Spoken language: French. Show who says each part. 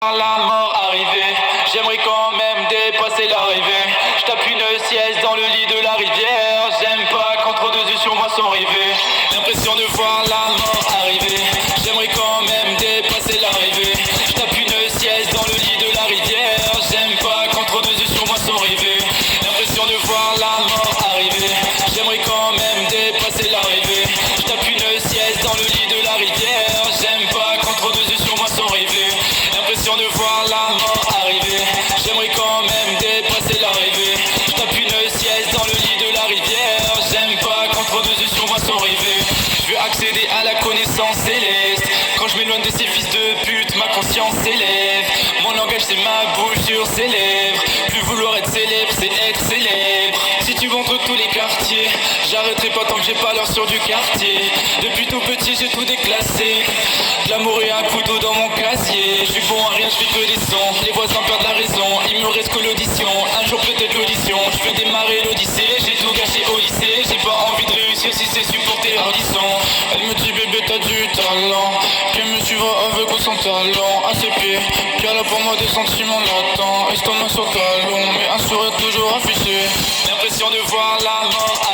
Speaker 1: La mort arrivée, j'aimerais quand même dépasser l'arrivée. Je tape une sieste dans le lit de la rivière. J'aime pas quand trop de yeux sur moi sont rivés. L'impression de voir la mort arriver. J'aimerais quand même dépasser l'arrivée. Je tape une sieste dans le lit de la rivière. J'aime pas quand trop de yeux sur moi sont rivés. L'impression de voir la mort arriver. J'aimerais quand même dépasser l'arrivée. Je tape une sieste dans le lit de la rivière. J'aime pas quand trop de yeux sur moi sont rivés. L'impression de voir la mort arriver. J'aimerais quand même dépasser l'arrivée. Je tape une sieste dans le lit de la rivière. J'aime pas quand trop de yeux sur moi sont rivés. Je veux accéder à la connaissance céleste. Quand je m'éloigne de ces fils de pute, ma conscience s'élève. Mon langage c'est ma bouche sur ses lèvres. Plus vouloir être célèbre, c'est être célèbre. Si tu montres tous les quartiers, j'arrêterai pas tant que j'ai pas l'heure sur du quartier. Depuis tout petit j'ai tout déclassé. De l'amour et un couteau dans mon casier. Je suis bon à rien, je fais que des sons. Les voisins perdent la raison, il me reste que l'audition. Un jour peut-être l'audition, je fais démarrer l'odyssée. J'ai tout gâché au lycée, j'ai pas envie de réussir si c'est supporter ardissant. Elle me dit bébé t'as du talent, qu'elle me suivra avec ou sans talent. À ses pieds, qu'elle a pour moi des sentiments latents. Estomac sur talon, mais un sourire toujours affiché. L'impression de voir la mort